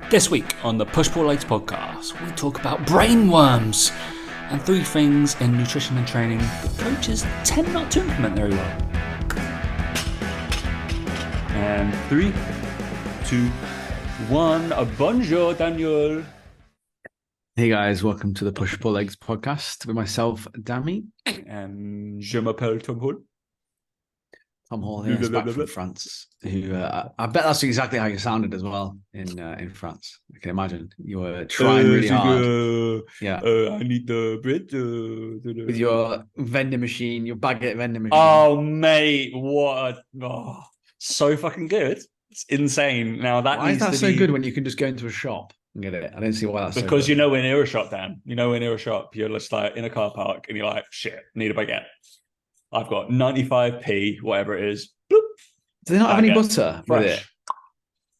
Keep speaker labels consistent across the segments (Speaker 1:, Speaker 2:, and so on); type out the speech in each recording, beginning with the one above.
Speaker 1: This week on the Push Pull Legs podcast, we talk about brainworms and 3 things in nutrition and training that coaches tend not to implement very well. And 3, 2, 1. Bonjour, Daniel.
Speaker 2: Hey guys, welcome to the Push Pull Legs podcast with myself, Dami.
Speaker 1: And je m'appelle Tom Hall.
Speaker 2: Tom Hall here, back from France. Who I bet that's exactly how you sounded as well in France. I can imagine you were trying really hard.
Speaker 1: I need the bread.
Speaker 2: With your vending machine, your baguette vending machine.
Speaker 1: Oh mate, so fucking good. It's insane. Now that
Speaker 2: why is that so good when you can just go into a shop and get it? I don't see why that's
Speaker 1: because
Speaker 2: so good.
Speaker 1: we're near a shop, Dan. We're near a shop. You're just like in a car park and you're like, shit, need a baguette. I've got 95p, whatever it is. Bloop,
Speaker 2: do they not have any butter
Speaker 1: fresh.
Speaker 2: with it?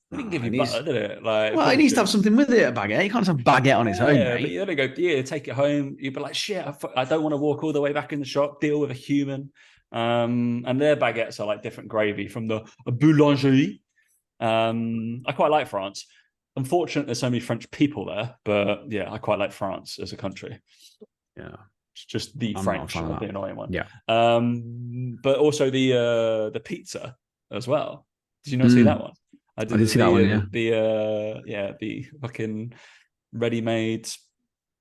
Speaker 1: They didn't give you butter, did it? Like,
Speaker 2: well, it needs to have something with it, a baguette. You can't just have baguette on its own, mate.
Speaker 1: But you don't go, take it home. You'd be like, shit, I don't want to walk all the way back in the shop, deal with a human. And their baguettes are like different gravy from the boulangerie. I quite like France. Unfortunately, there's so many French people there, but yeah, I quite like France as a country.
Speaker 2: Yeah.
Speaker 1: It's just the French are the annoying one.
Speaker 2: Yeah.
Speaker 1: But also the pizza as well. Did you not see that one?
Speaker 2: I did see that one,
Speaker 1: yeah. The fucking ready-made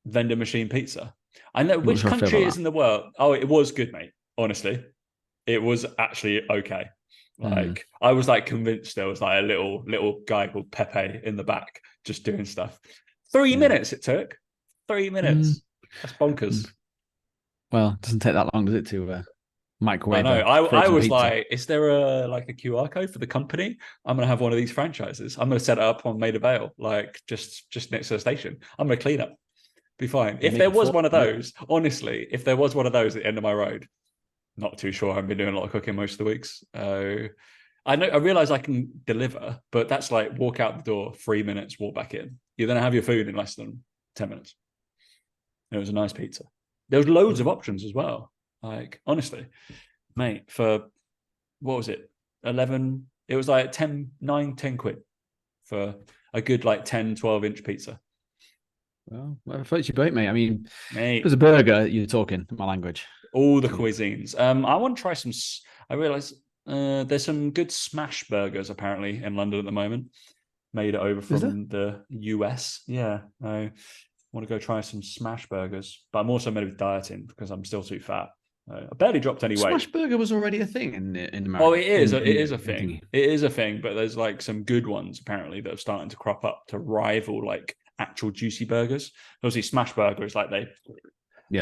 Speaker 1: vending machine pizza. I know which country is in the world. Oh, it was good, mate. Honestly, it was actually okay. Like I was like convinced there was like a little guy called Pepe in the back just doing stuff. 3 minutes it took. 3 minutes. That's bonkers.
Speaker 2: Well, it doesn't take that long, does it, to microwave?
Speaker 1: I know. I was pizza. Like, is there a QR code for the company? I'm gonna have one of these franchises. I'm gonna set it up on Maida Vale, like just next to the station. I'm gonna clean up. Be fine. If there was one of those, honestly, if there was one of those at the end of my road, not too sure. I've been doing a lot of cooking most of the weeks. I realize I can deliver, but that's like walk out the door, 3 minutes, walk back in. You're gonna have your food in less than 10 minutes. It was a nice pizza. There was loads of options as well. Like, honestly, mate, for what was it? 11, it was like 10 quid for a good like 10, 12-inch pizza.
Speaker 2: Well, floats your boat, mate. I mean, mate, if there's a burger, you're talking my language.
Speaker 1: All the cuisines. I want to try some. I realize there's some good smash burgers apparently in London at the moment. Made it over from the US. Yeah, I want to go try some smash burgers, but I'm also maybe dieting because I'm still too fat. I barely dropped any weight.
Speaker 2: Smash burger was already a thing in America.
Speaker 1: Oh, it is. It is a thing. It is a thing, but there's like some good ones apparently that are starting to crop up to rival like actual juicy burgers. Obviously, smash burger is like they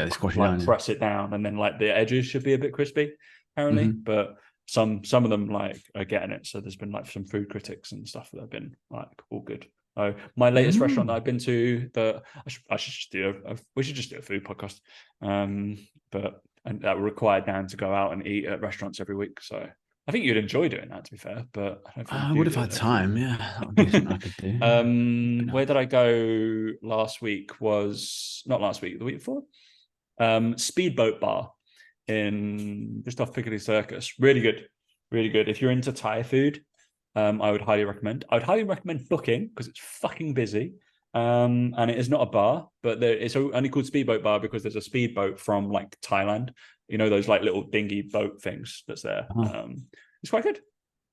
Speaker 2: squash it
Speaker 1: like
Speaker 2: down,
Speaker 1: press it down, and then like the edges should be a bit crispy, apparently. But some of them like are getting it. So there's been like some food critics and stuff that have been like all good. Oh, my latest restaurant that I've been to, we should just do a food podcast. And that would require Dan to go out and eat at restaurants every week. So I think you'd enjoy doing that, to be fair. But
Speaker 2: I would have had time. Yeah, that would be something I could do.
Speaker 1: Where did I go last week? Not last week, the week before. Speedboat Bar in just off Piccadilly Circus. Really good, really good. If you're into Thai food, I would highly recommend. I would highly recommend booking because it's fucking busy. And it is not a bar, but it's only called Speedboat Bar because there's a speedboat from like Thailand. You know, those like little dinghy boat things that's there. It's quite good.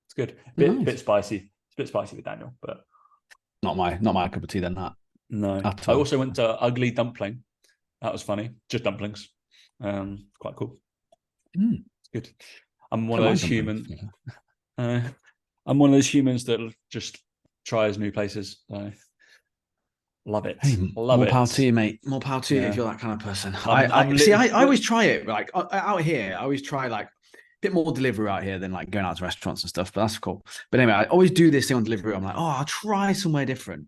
Speaker 1: It's good. Bit spicy. It's a bit spicy with Daniel, but
Speaker 2: not my cup of tea then. That
Speaker 1: no. I also went to Ugly Dumpling. That was funny. Just dumplings. Quite cool. It's good. I'm one of those humans. I'm one of those humans that just tries new places. So love it.
Speaker 2: Hey, more power to you, mate. More power to you if you're that kind of person. I always try it. Like out here, I always try like a bit more delivery out here than like going out to restaurants and stuff. But that's cool. But anyway, I always do this thing on delivery. I'm like, I'll try somewhere different.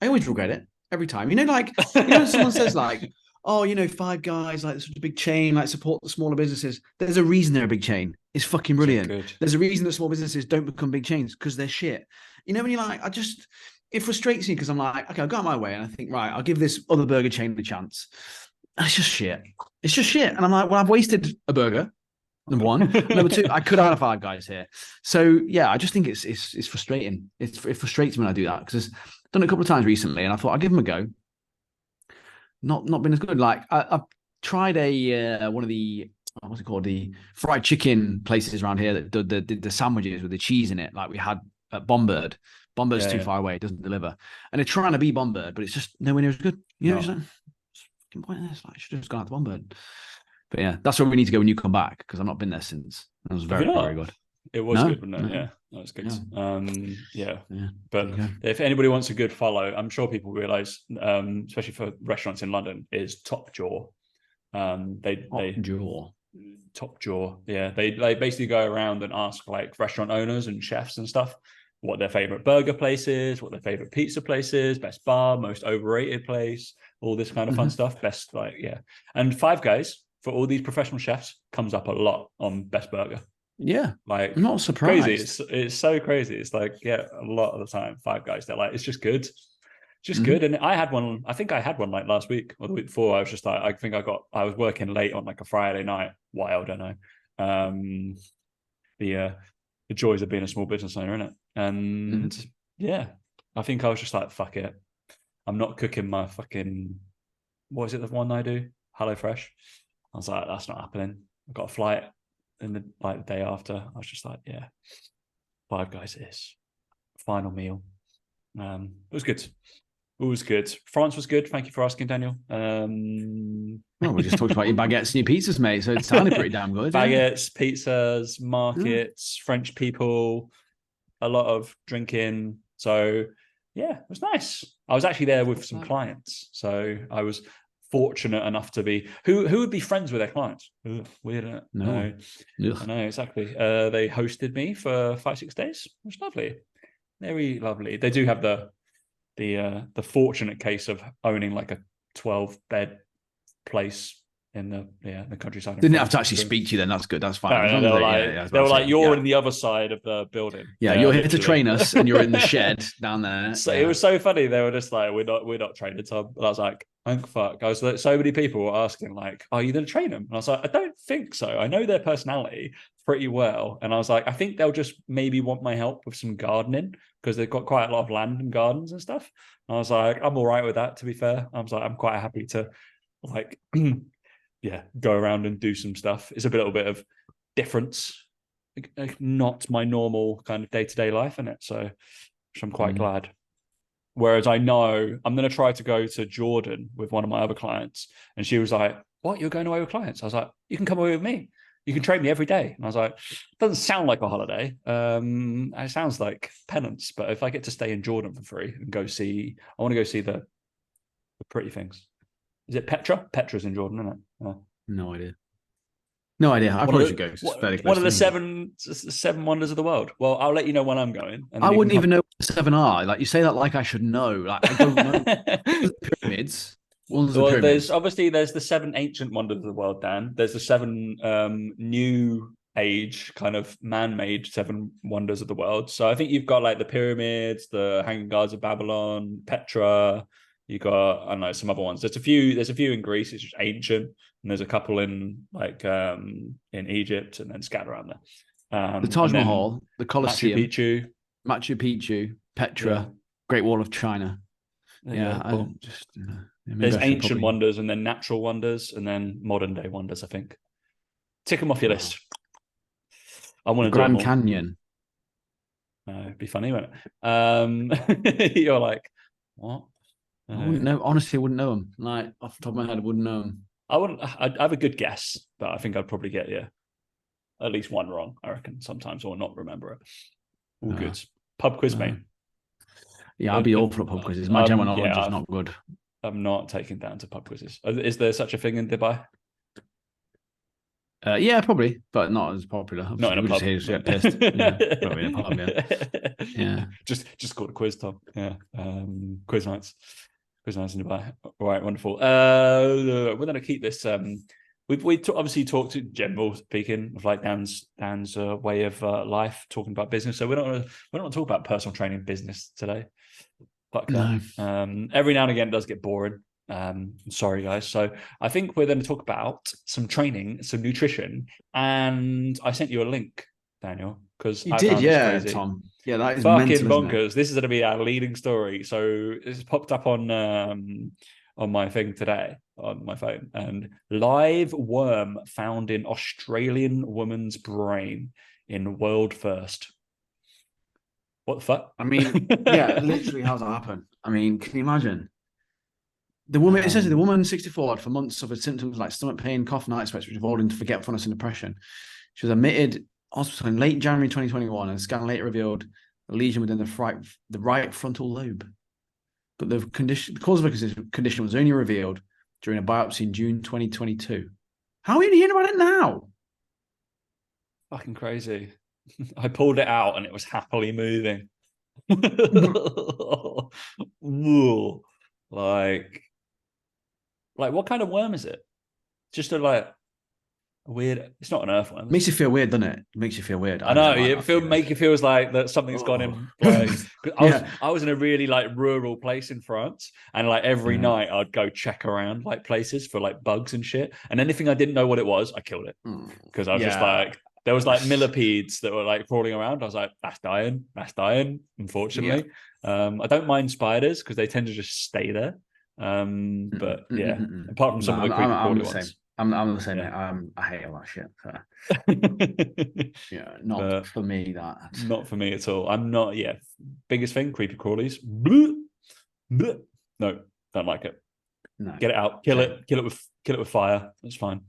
Speaker 2: I always regret it every time. You know, like someone says like, Five Guys, like such a big chain, like support the smaller businesses. There's a reason they're a big chain. It's fucking brilliant. There's a reason that small businesses don't become big chains because they're shit. You know, when you're like, it frustrates me because I'm like, okay, I'll go out my way and I think, right, I'll give this other burger chain a chance. And it's just shit. It's just shit. And I'm like, well, I've wasted a burger. Number one. Number two, I could have had a Five Guys here. So yeah, I just think it's frustrating. It frustrates me when I do that because done it a couple of times recently, and I thought I'd give them a go. Not been as good. Like I've tried a one of the what's it called, the fried chicken places around here that did the sandwiches with the cheese in it, like we had at Bombird. Bombird's too far away; it doesn't deliver, and they're trying to be Bombird, but it's just nowhere near as good. You know, it's like, fucking pointless. Like, I should have just gone out to Bombird. But yeah, that's where we need to go when you come back, because I've not been there since. It was very good.
Speaker 1: It was good, wasn't it? Yeah, that was good. Yeah. But if anybody wants a good follow, I'm sure people realize, especially for restaurants in London, is Top Jaw. Top Jaw. Yeah, they basically go around and ask like restaurant owners and chefs and stuff what their favorite burger place is, what their favorite pizza place is, best bar, most overrated place, all this kind of fun stuff. Best, like, and Five Guys, for all these professional chefs, comes up a lot on best burger.
Speaker 2: Yeah,
Speaker 1: like,
Speaker 2: I'm not surprised.
Speaker 1: Crazy. It's so crazy. It's like, a lot of the time, Five Guys, they're like, it's just good. Just good. And I had one like last week or the week before. I was just like, I was working late on like a Friday night. Why, I don't know. The joys of being a small business owner, innit? And I think I was just like, fuck it. I'm not cooking my fucking, what is it, the one I do? HelloFresh. I was like, that's not happening. I got a flight in the day after. I was just like, Five Guys is final meal. It was good. It was good. France was good. Thank you for asking, Daniel.
Speaker 2: Well, we just talked about your baguettes and your pizzas, mate. So it's sounded pretty damn good.
Speaker 1: Baguettes, pizzas, markets, French people, a lot of drinking. So it was nice. I was actually there with some clients, so I was fortunate enough to be. Who would be friends with their clients? Ugh, weird, isn't it? No. I know, exactly. They hosted me for 5-6 days. It was lovely, very lovely. They do have the fortunate case of owning like a 12-bed place in the countryside.
Speaker 2: Didn't have to actually speak to you then. That's good. That's fine.
Speaker 1: No, they were like, you're in the other side of the building.
Speaker 2: Yeah, you're here to train us, and you're in the shed down there.
Speaker 1: So it was so funny. They were just like, we're not training, Tom. And I was like, thank fuck. I was like, so many people were asking like, are you going to train them? And I was like, I don't think so. I know their personality pretty well, and I was like, I think they'll just maybe want my help with some gardening, because they've got quite a lot of land and gardens and stuff. And I was like, I'm all right with that, to be fair. I was like, I'm quite happy to like go around and do some stuff. It's a little bit of difference, not my normal kind of day-to-day life in it. So I'm quite glad. Whereas I know I'm going to try to go to Jordan with one of my other clients, and she was like, what, you're going away with clients? I was like, you can come away with me. You can train me every day. And I was like, it doesn't sound like a holiday. It sounds like penance. But if I get to stay in Jordan for free and I want to go see the pretty things. Is it Petra? Petra's in Jordan, isn't it?
Speaker 2: No idea. I probably should go.
Speaker 1: One of the seven wonders of the world. Well, I'll let you know when I'm going.
Speaker 2: I wouldn't even know what the 7 are. Like, you say that like I should know. Like, I don't know. Pyramids.
Speaker 1: There's the 7 ancient wonders of the world, Dan. There's the 7 new age kind of man-made 7 wonders of the world. So I think you've got like the pyramids, the Hanging Gardens of Babylon, Petra. You got, I don't know, some other ones. There's a few in Greece. It's just ancient, and there's a couple in like in Egypt, and then scattered around there.
Speaker 2: The Taj Mahal, the Colosseum,
Speaker 1: Machu
Speaker 2: Picchu, Petra, Great Wall of China.
Speaker 1: There's ancient wonders, and then natural wonders, and then modern day wonders. I think. Tick them off your list. I want to do
Speaker 2: Grand Canyon.
Speaker 1: It'd be funny, wouldn't it? You're like, what?
Speaker 2: I wouldn't know. Honestly, I wouldn't know them. Like, off the top of my head, I wouldn't know them.
Speaker 1: I'd have a good guess, but I think I'd probably get at least one wrong, I reckon, sometimes, or not remember it. All good. Pub quiz, mate.
Speaker 2: Yeah, I'd be all for pub quizzes. My general knowledge is not good.
Speaker 1: I'm not taking down to pub quizzes. Is there such a thing in Dubai?
Speaker 2: Yeah, probably, but not as popular.
Speaker 1: Not in a pub.
Speaker 2: Just get pissed. Probably in a pub. Yeah.
Speaker 1: Just called a quiz, Tom. Yeah. Quiz nights in Dubai. All right, wonderful. We're going to keep this. We obviously talked to general speaking of like Dan's way of life, talking about business. So we're not going to talk about personal training business today. Fuck that. No. Every now and again, it does get boring. Sorry, guys. So I think we're going to talk about some training, some nutrition, and I sent you a link, Daniel, because
Speaker 2: You
Speaker 1: I
Speaker 2: did,
Speaker 1: found this
Speaker 2: yeah,
Speaker 1: crazy.
Speaker 2: Tom. Yeah, that is
Speaker 1: Fucking
Speaker 2: mental, isn't it?
Speaker 1: bonkers. This is going to be our leading story. So it's popped up on my thing today on my phone, and live worm found in Australian woman's brain in world first. What the fuck?
Speaker 2: I mean, yeah, literally, how's that happen? I mean, can you imagine? The woman, it says the woman, 64, had for months suffered symptoms like stomach pain, cough, night sweats, which evolved into forgetfulness and depression. She was admitted hospital in late January 2021, and a scan later revealed a lesion within the right frontal lobe. But the cause of the condition was only revealed during a biopsy in June 2022. How are you hearing about it now?
Speaker 1: Fucking crazy. I pulled it out and it was happily moving. like what kind of worm is it? Just a weird. It's not an earthworm.
Speaker 2: Makes you feel weird, doesn't it? It makes you feel weird.
Speaker 1: I
Speaker 2: I don't
Speaker 1: know.
Speaker 2: like
Speaker 1: It
Speaker 2: that feeling.
Speaker 1: make you feels like that something's gone in. Like
Speaker 2: Yeah.
Speaker 1: I was in a really like rural place in France, and like every night I'd go check around like places for like bugs and shit. And anything I didn't know what it was, I killed it because I was just like, there was like millipedes that were like crawling around. I was like, that's dying, unfortunately. I don't mind spiders because they tend to just stay there. But yeah, apart from some of the creepy crawly ones.
Speaker 2: I'm the same. Yeah. I hate all that shit. So. Yeah, not for me. That
Speaker 1: not for me at all. I'm not. Yeah, biggest thing, creepy crawlies. Bleh, bleh. No, don't like it.
Speaker 2: No,
Speaker 1: get it out. Kill it with fire. That's fine.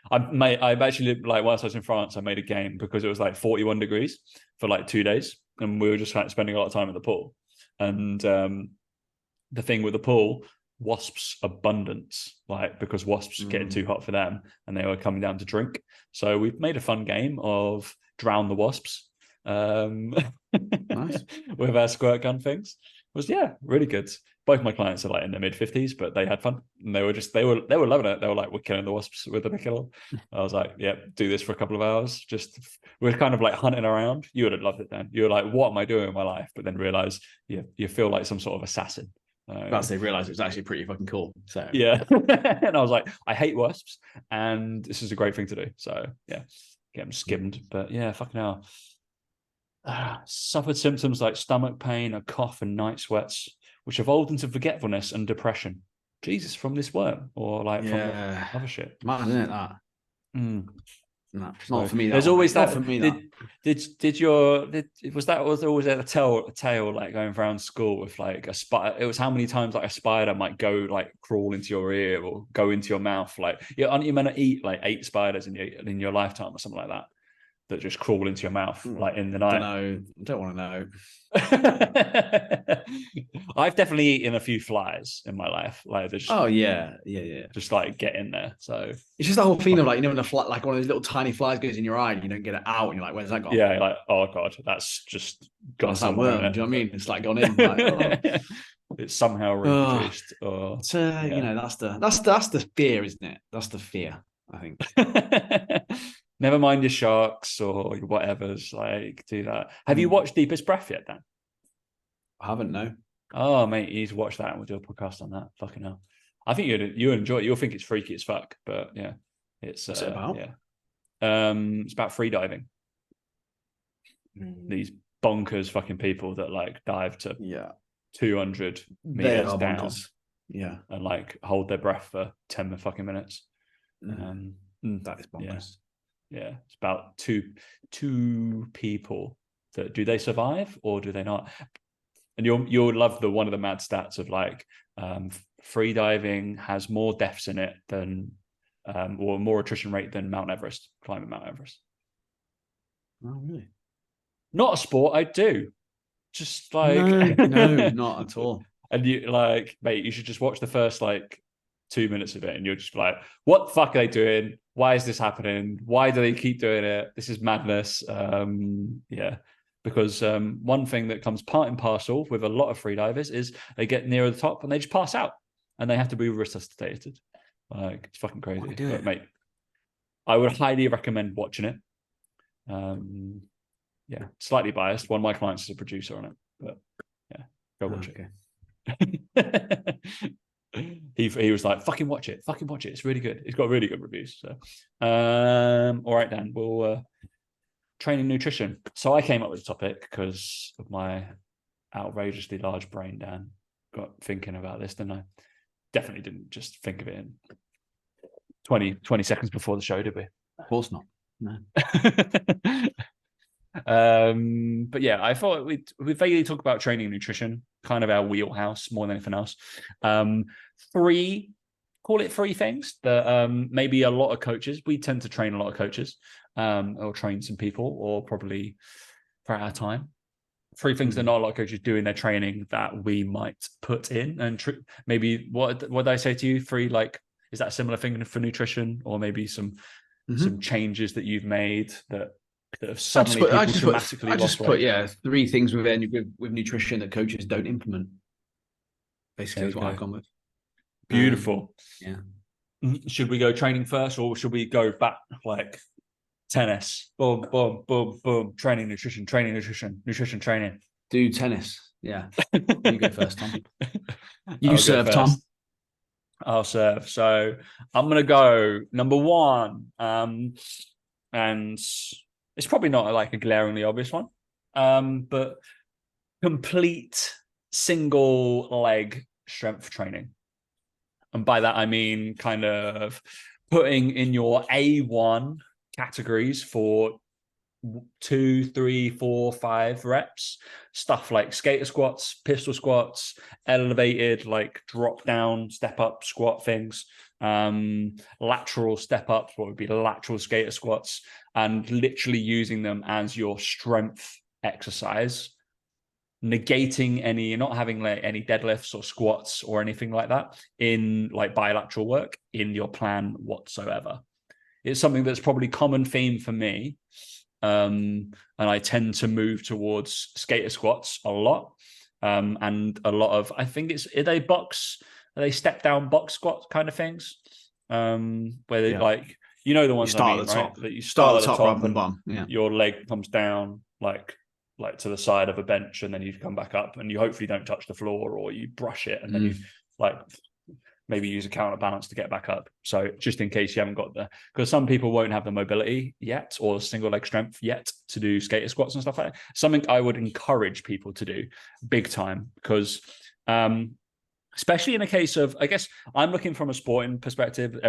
Speaker 1: I've actually like whilst I was in France, I made a game because it was like 41 degrees for like 2 days, and we were just like spending a lot of time at the pool. And the thing with the pool, wasps abundance, like because wasps getting too hot for them and they were coming down to drink. So we've made a fun game of drown the wasps
Speaker 2: nice.
Speaker 1: with our squirt gun things. It was really good. Both my clients are like in their mid-50s, but they had fun and they were loving it. They were like, we're killing the wasps with the nickel. I was like, yeah, do this for a couple of hours. Just we're kind of like hunting around. You would have loved it then. You were like, what am I doing in my life? But then realize you feel like some sort of assassin.
Speaker 2: That's they realized it was actually pretty fucking cool. So
Speaker 1: yeah, and I was like, I hate wasps, and this is a great thing to do. So yeah, get them skimmed. But yeah, fucking hell. Suffered symptoms like stomach pain, a cough, and night sweats, which evolved into forgetfulness and depression. Jesus, from this worm or like from the other shit.
Speaker 2: Mad, isn't it? That. No, not for me.
Speaker 1: There's always that.
Speaker 2: For me,
Speaker 1: Was there always a tale like going around school with like a spider? It was how many times like a spider might go like crawl into your ear or go into your mouth. Like aren't you meant to eat like 8 spiders in your lifetime or something like that? That just crawl into your mouth like in the night.
Speaker 2: Don't want to know.
Speaker 1: I've definitely eaten a few flies in my life. Like just just like get in there. So
Speaker 2: it's just the whole thing of like when a fly, like one of those little tiny flies goes in your eye and you don't get it out and you're like, where's that gone?
Speaker 1: Yeah, like oh god, that's just gone somewhere.
Speaker 2: Worm, do you know what I mean? It's like gone in. Like,
Speaker 1: it's somehow reproduced.
Speaker 2: That's the fear, isn't it? That's the fear, I think.
Speaker 1: Never mind your sharks or your whatever's. Like, do that. Have you watched Deepest Breath yet, Dan?
Speaker 2: I haven't, no.
Speaker 1: Oh, mate, you need to watch that and we'll do a podcast on that. Fucking hell. I think you'll enjoy it. You'll think it's freaky as fuck, but yeah. What's it about? Yeah. It's about free diving. These bonkers fucking people that like dive to 200 meters down. Bonkers.
Speaker 2: Yeah.
Speaker 1: And like hold their breath for 10 fucking minutes.
Speaker 2: That is bonkers.
Speaker 1: Yeah, it's about two people that do they survive or do they not? And you'll love one of the mad stats of like free diving has more deaths in it than or more attrition rate than Mount Everest, climbing Mount Everest.
Speaker 2: Oh, really?
Speaker 1: Not a sport I do. Just like
Speaker 2: no, not at all.
Speaker 1: And you like, mate, you should just watch the first like 2 minutes of it and you're just like, what the fuck are they doing? Why is this happening? Why do they keep doing it? This is madness. Because one thing that comes part and parcel with a lot of freedivers is they get nearer the top and they just pass out and they have to be resuscitated. Like, it's fucking crazy. But, mate, I would highly recommend watching it. Slightly biased. One of my clients is a producer on it, but yeah, go watch it. He was like, fucking watch it. It's really good. It's got really good reviews. So, all right, Dan, we'll training nutrition. So I came up with the topic because of my outrageously large brain, Dan. Got thinking about this, didn't I? Definitely didn't just think of it in 20 seconds before the show, did we?
Speaker 2: Of course not. No.
Speaker 1: But yeah, I thought we'd vaguely talk about training and nutrition, kind of our wheelhouse more than anything else. Call it three things that maybe a lot of coaches, we tend to train a lot of coaches, or train some people, or probably for our time. Three things that not a lot of coaches do in their training that we might put in, and maybe what did I say to you? Three, like, is that a similar thing for nutrition, or maybe some changes that you've made that have suddenly
Speaker 2: I just put three things with nutrition that coaches don't implement. Basically, is what I've gone with.
Speaker 1: Beautiful.
Speaker 2: Yeah.
Speaker 1: Should we go training first, or should we go back like tennis? Boom, boom, boom, boom. Training, nutrition, training.
Speaker 2: Do tennis. Yeah. You go first, Tom. You serve, Tom.
Speaker 1: I'll serve. So I'm gonna go number one. And it's probably not like a glaringly obvious one. But complete single leg strength training. And by that, I mean kind of putting in your A1 categories for 2, 3, 4, 5 reps, stuff like skater squats, pistol squats, elevated, like drop down, step up squat things, lateral step ups, what would be lateral skater squats, and literally using them as your strength exercise, negating any, not having like any deadlifts or squats or anything like that in like bilateral work in your plan whatsoever. It's something that's probably common theme for me. And I tend to move towards skater squats a lot. And a lot of, I think are they step down box squat kind of things? Where they like, you know, the ones
Speaker 2: start at the top,
Speaker 1: right? That you start at the top
Speaker 2: rather than bottom. Yeah.
Speaker 1: Your leg comes down like to the side of a bench, and then you come back up, and you hopefully don't touch the floor, or you brush it, and then you like maybe use a counterbalance to get back up. So just in case you haven't got because some people won't have the mobility yet or single leg strength yet to do skater squats and stuff like that. Something I would encourage people to do big time, because especially in a case of, I guess I'm looking from a sporting perspective.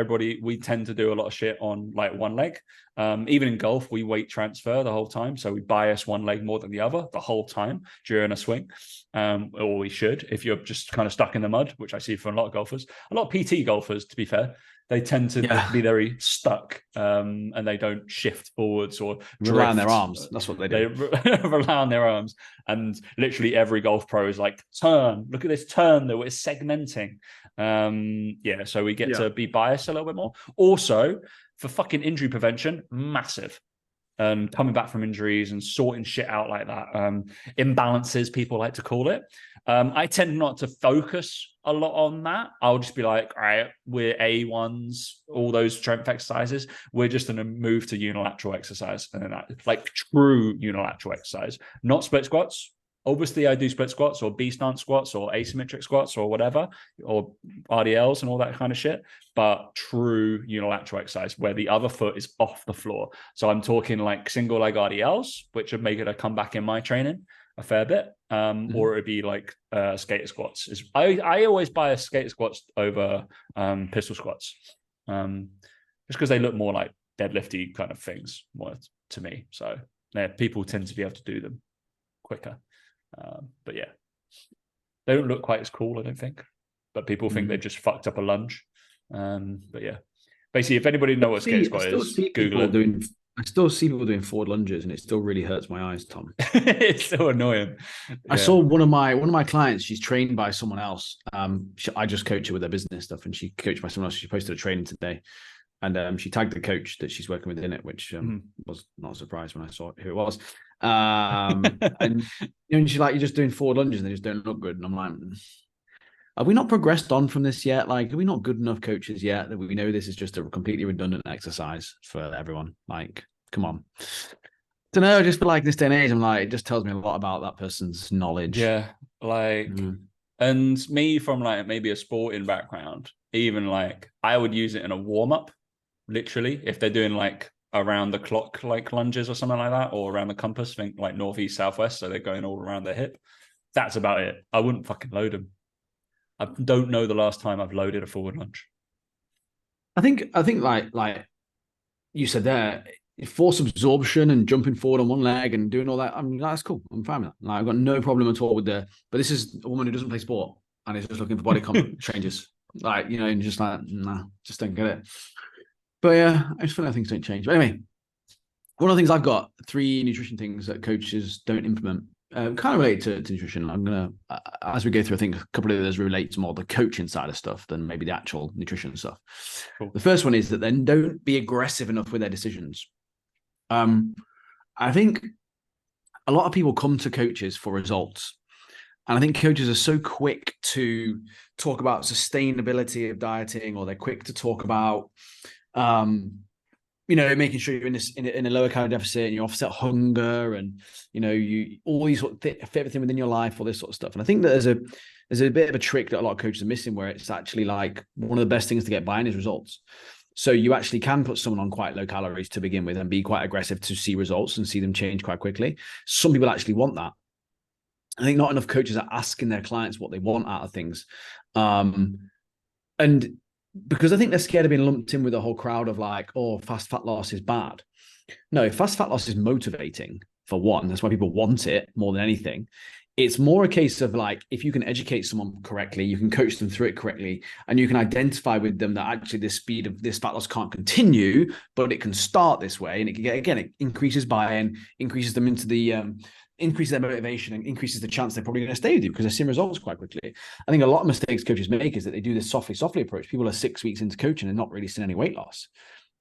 Speaker 1: We tend to do a lot of shit on like one leg. Even in golf, we weight transfer the whole time. So we bias one leg more than the other the whole time during a swing. Or we should, if you're just kind of stuck in the mud, which I see from a lot of golfers, a lot of PT golfers, to be fair. They tend to be very stuck, and they don't shift forwards or
Speaker 2: rely on their arms. That's what they do.
Speaker 1: They rely on their arms, and literally every golf pro is like, turn. Look at this turn that we're segmenting. So we get to be biased a little bit more. Also, for fucking injury prevention, massive. Coming back from injuries and sorting shit out like that. Imbalances, people like to call it. I tend not to focus a lot on that. I'll just be like, all right, we're A1s, all those strength exercises. We're just going to move to unilateral exercise, and then like true unilateral exercise, not split squats. Obviously, I do split squats or B stance squats or asymmetric squats or whatever, or RDLs and all that kind of shit. But true unilateral exercise where the other foot is off the floor. So I'm talking like single leg RDLs, which would make it a comeback in my training a fair bit. Or it would be like skater squats. I always buy skater squats over pistol squats, just because they look more like deadlifty kind of things more to me. So people tend to be able to do them quicker. But yeah, they don't look quite as cool, I don't think. But people think they've just fucked up a lunge. But yeah, basically, if anybody knows what skater squat is, Google it.
Speaker 2: I still see people doing forward lunges, and it still really hurts my eyes, Tom.
Speaker 1: It's so annoying.
Speaker 2: I saw one of my clients. She's trained by someone else. I just coach her with her business stuff, and she coached by someone else. She posted a training today, and she tagged the coach that she's working with in it, which was not a surprise when I saw who it was. And she's like, "You're just doing forward lunges, and they just don't look good." And I'm like, have we not progressed on from this yet? Like, are we not good enough coaches yet that we know this is just a completely redundant exercise for everyone? Like, come on. Don't know. I just feel like this day and age, I'm like, it just tells me a lot about that person's knowledge.
Speaker 1: Yeah, like, and me from like maybe a sporting background, even like I would use it in a warm up, literally, if they're doing like around the clock like lunges or something like that, or around the compass, think like northeast, southwest, so they're going all around their hip. That's about it. I wouldn't fucking load them. I don't know the last time I've loaded a forward lunge.
Speaker 2: I think like you said there, force absorption and jumping forward on one leg and doing all that. I mean, that's cool. I'm fine with that. Like, I've got no problem at all with the. But this is a woman who doesn't play sport and is just looking for body comp changes. Like, you know, and just like, nah, just don't get it. But yeah, I just feel like things don't change. But anyway, one of the things I've got 3 nutrition things that coaches don't implement. Kind of related to nutrition. I'm gonna, as we go through, I think a couple of those relate to more the coaching side of stuff than maybe the actual nutrition stuff. Cool. The first one is that then don't be aggressive enough with their decisions. I think a lot of people come to coaches for results. And I think coaches are so quick to talk about sustainability of dieting, or they're quick to talk about, you know, making sure you're in a lower calorie deficit and you offset hunger, and you know, you all these sort of fit everything within your life, all this sort of stuff. And I think that there's a bit of a trick that a lot of coaches are missing, where it's actually like one of the best things to get buying is results. So you actually can put someone on quite low calories to begin with and be quite aggressive to see results and see them change quite quickly. Some people actually want that. I think not enough coaches are asking their clients what they want out of things. And because I think they're scared of being lumped in with a whole crowd of like, oh, fast fat loss is bad. No, fast fat loss is motivating, for one. That's why people want it more than anything. It's more a case of like, if you can educate someone correctly, you can coach them through it correctly, and you can identify with them that actually the speed of this fat loss can't continue, but it can start this way. And it can get, again, it increases buy-in, increases them into the, increases their motivation, and increases the chance they're probably going to stay with you because they're seeing results quite quickly. I think a lot of mistakes coaches make is that they do this softly approach. People are 6 weeks into coaching and not really seeing any weight loss.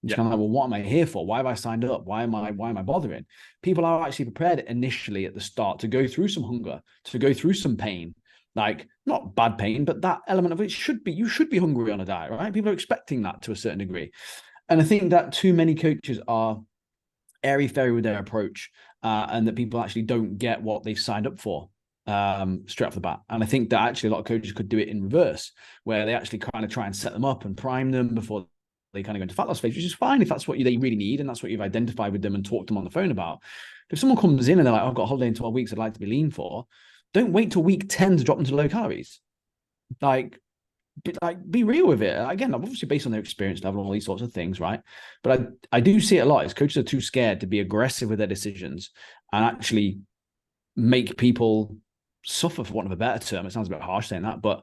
Speaker 2: It's kind of like, well, what am I here for? Why have I signed up? Why am I bothering? People are actually prepared initially at the start to go through some hunger, to go through some pain, like not bad pain, but that element of it should be, you should be hungry on a diet, right? People are expecting that to a certain degree. And I think that too many coaches are airy-fairy with their approach, and that people actually don't get what they've signed up for straight off the bat. And I think that actually a lot of coaches could do it in reverse, where they actually kind of try and set them up and prime them before they kind of go into fat loss phase, which is fine if that's what they really need and that's what you've identified with them and talked to them on the phone about. If someone comes in and they're like, oh, I've got a holiday in 12 weeks, I'd like to be lean for, don't wait till week 10 to drop them to low calories. Be real with it. Again, obviously based on their experience level and all these sorts of things, right? But I do see it a lot. Is coaches are too scared to be aggressive with their decisions and actually make people suffer, for want of a better term. It sounds a bit harsh saying that, but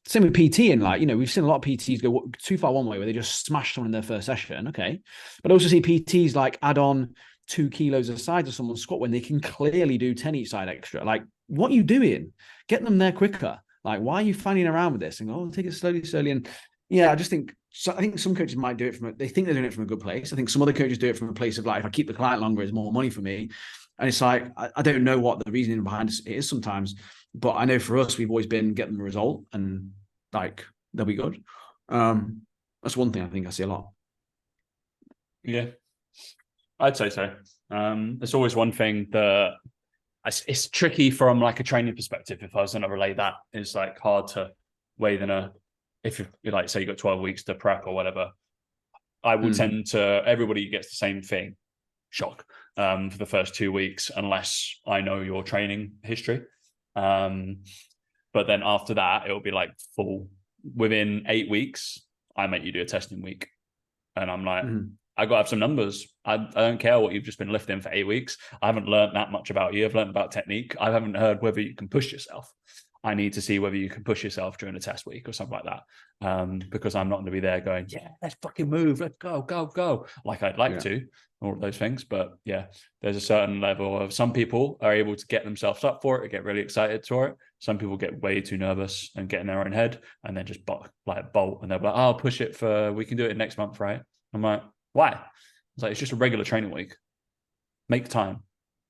Speaker 2: same with PT. And like, you know, we've seen a lot of PTs go too far one way where they just smash someone in their first session. Okay. But I also see PTs like add on 2 kilos a side to someone's squat when they can clearly do 10 each side extra. Like, what are you doing? Get them there quicker. Like, why are you fanning around with this? And take it slowly. And yeah, I think some coaches might do it they think they're doing it from a good place. I think some other coaches do it from a place of like, if I keep the client longer, it's more money for me. And it's like, I don't know what the reasoning behind it is sometimes, but I know for us, we've always been getting the result and like, they'll be good. That's one thing I think I see a lot.
Speaker 1: Yeah, I'd say so. There's always one thing that it's tricky from like a training perspective. If I was going to relay that, it's like hard to weigh than if you like, say you got 12 weeks to prep or whatever, I would tend to, everybody gets the same thing, shock, for the first 2 weeks, unless I know your training history. But then after that, it'll be like full. Within 8 weeks, I make you do a testing week. And I'm like, I got to have some numbers. I don't care what you've just been lifting for 8 weeks. I haven't learned that much about you. I've learned about technique. I haven't heard whether you can push yourself. I need to see whether you can push yourself during a test week or something like that. Because I'm not going to be there going, yeah, let's fucking move. Let's go. Like I'd like to, all of those things. But yeah, there's a certain level of, some people are able to get themselves up for it, get really excited for it. Some people get way too nervous and get in their own head and then just bolt. And they're like, oh, I'll push it we can do it next month, right? I'm like, why? It's like, it's just a regular training week. Make time.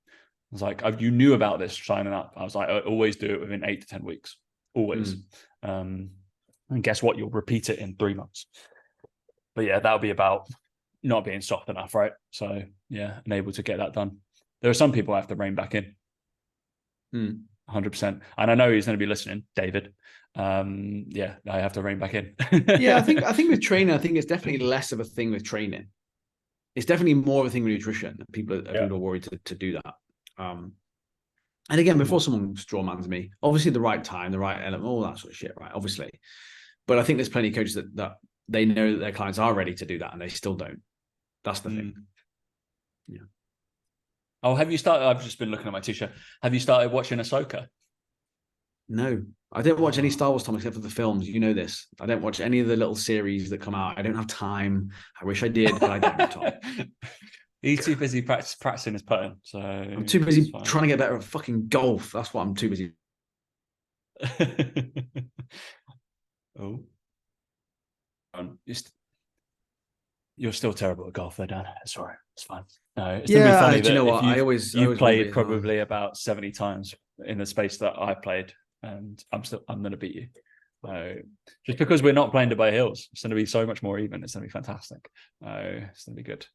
Speaker 1: I was like, you knew about this signing up. I was like, I always do it within 8 to 10 weeks. Always. And guess what? You'll repeat it in 3 months. But yeah, that'll be about not being soft enough, right? So yeah, and able to get that done. There are some people I have to rein back in. 100%. And I know he's going to be listening, David. Yeah, I have to rein back in.
Speaker 2: Yeah, I think with training, I think it's definitely less of a thing with training. it's definitely more of a thing with nutrition. People are worried to do that. And again, before someone straw mans me, obviously the right time, the right element, all that sort of shit, right? Obviously. But I think there's plenty of coaches that they know that their clients are ready to do that and they still don't. That's the thing. Yeah.
Speaker 1: Oh, have you started? I've just been looking at my t-shirt. Have you started watching Ahsoka?
Speaker 2: No, I don't watch any Star Wars, Tom, except for the films. You know this. I don't watch any of the little series that come out. I don't have time. I wish I did, but I don't, Tom.
Speaker 1: He's too busy practicing his putting. So
Speaker 2: I'm too busy trying to get better at fucking golf. That's what I'm too busy.
Speaker 1: Oh. You're still terrible at golf, though, Dan. It's all right. It's fine. No, it's gonna be funny that you know what? You've played probably about 70 times in the space that I played, and I'm gonna beat you. Just because we're not playing Dubai Hills, it's gonna be so much more even. It's gonna be fantastic. It's gonna be good.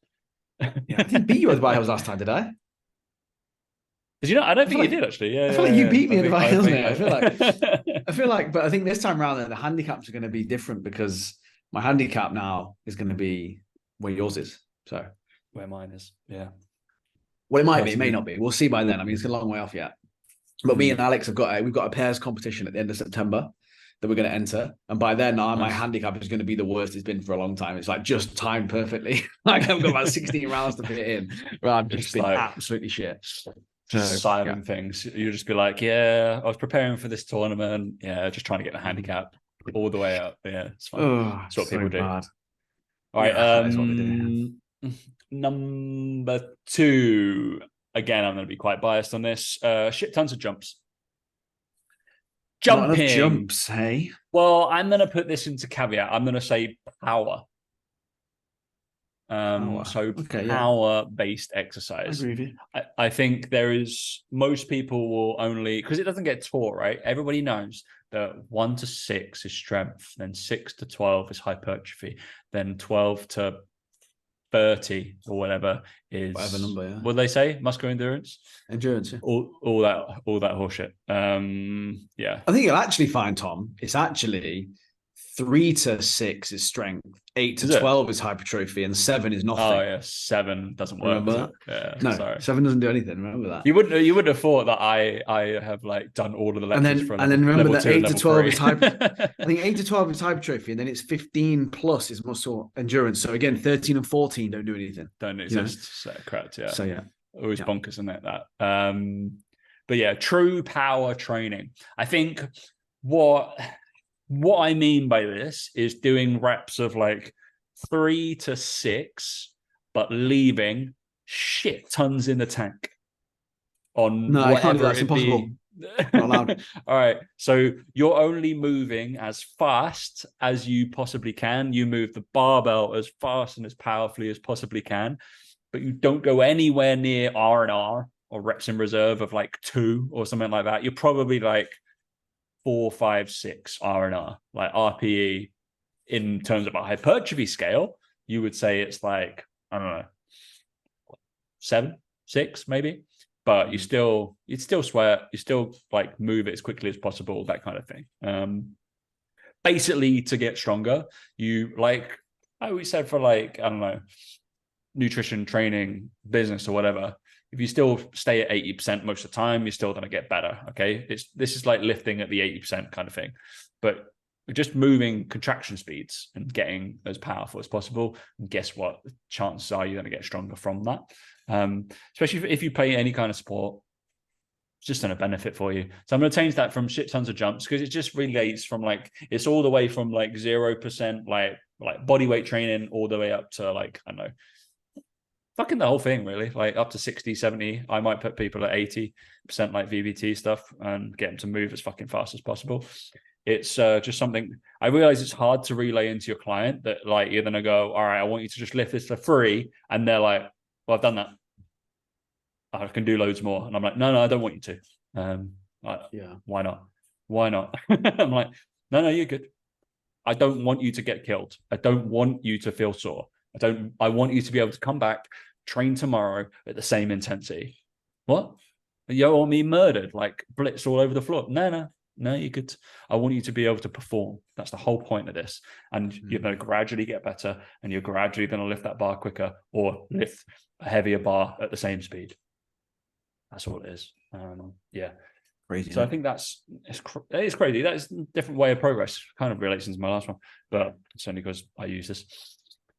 Speaker 2: Yeah, I didn't beat you at Dubai Hills last time, did I?
Speaker 1: Did you not? I don't think you did actually. Yeah,
Speaker 2: I feel like you beat me at Dubai Hills, mate. I feel like, but I think this time around the handicaps are going to be different because my handicap now is going to be where yours is. So
Speaker 1: where mine is, yeah.
Speaker 2: Well, it might be, it may not be. We'll see by then. I mean, it's a long way off yet. But me and Alex we've got a pairs competition at the end of September that we're going to enter, and by then my handicap is going to be the worst it's been for a long time. It's like just timed perfectly. Like I've got about 16 rounds to fit in. Where I've just been absolutely shit.
Speaker 1: Silent things. You just be like, yeah, I was preparing for this tournament. Yeah, just trying to get the handicap all the way up. Yeah, it's fine. That's what people do. All right. That's what they do. Number 2. Again, I'm going to be quite biased on this. Shit tons of jumps. Jumping.
Speaker 2: Not enough jumps, hey?
Speaker 1: Well, I'm going to put this into caveat. I'm going to say power. Power-based exercise.
Speaker 2: I agree with you.
Speaker 1: I think most people will only, because it doesn't get taught, right? Everybody knows that 1 to 6 is strength, then 6 to 12 is hypertrophy, then 12 to 30 or whatever is
Speaker 2: number, yeah.
Speaker 1: What do they say? Muscular endurance?
Speaker 2: Endurance, yeah.
Speaker 1: All that horseshit. Yeah.
Speaker 2: I think you'll actually find, Tom, it's actually 3 to 6 is strength, 8 to 12 is hypertrophy, and 7 is nothing.
Speaker 1: Oh yeah, 7 doesn't work.
Speaker 2: Remember that? Yeah, no, sorry. 7 doesn't do anything. Remember that.
Speaker 1: You wouldn't have thought that I have like done all of the lectures
Speaker 2: and then remember that 8 to 12 is I think 8 to 12 is hypertrophy, and then it's 15 plus is muscle endurance. So again, 13 and 14 don't do anything.
Speaker 1: Don't exist. So, correct. Yeah.
Speaker 2: So yeah,
Speaker 1: always bonkers, isn't it? That. But yeah, true power training. I think what I mean by this is doing reps of like 3 to 6, but leaving shit tons in the tank on
Speaker 2: I can't do that. It's impossible. Not allowed.
Speaker 1: All right. So you're only moving as fast as you possibly can. You move the barbell as fast and as powerfully as possibly can, but you don't go anywhere near R&R or reps in reserve of like 2 or something like that. You're probably like 4, 5, 6 R&R, like RPE. In terms of a hypertrophy scale, you would say it's like, I don't know, 7, 6 maybe, but you'd still sweat, you still like move it as quickly as possible, that kind of thing. Basically, to get stronger, you, like I always said, for like, I don't know, nutrition training business or whatever, if you still stay at 80% most of the time, you're still going to get better. Okay. This is like lifting at the 80% kind of thing, but just moving contraction speeds and getting as powerful as possible. And guess what? The chances are you're going to get stronger from that. Especially if you play any kind of sport, it's just going to benefit for you. So I'm going to change that from shit tons of jumps, because it just relates from like, it's all the way from like 0%, like body weight training, all the way up to like, I don't know, fucking the whole thing, really, like up to 60, 70. I might put people at 80% like VBT stuff and get them to move as fucking fast as possible. It's just something I realize it's hard to relay into your client, that like you're going to go, all right, I want you to just lift this for free. And they're like, well, I've done that. I can do loads more. And I'm like, no, I don't want you to. Yeah. Why not? I'm like, no, you're good. I don't want you to get killed. I don't want you to feel sore. I want you to be able to come back, train tomorrow at the same intensity. What? You want me murdered, like blitz all over the floor? No. No, you're good. I want you to be able to perform. That's the whole point of this. And you're going to gradually get better, and you're gradually going to lift that bar quicker or lift a heavier bar at the same speed. That's all it is. Yeah.
Speaker 2: Crazy.
Speaker 1: So I think it's crazy. That's a different way of progress. Kind of relates into my last one, but it's only because I use this.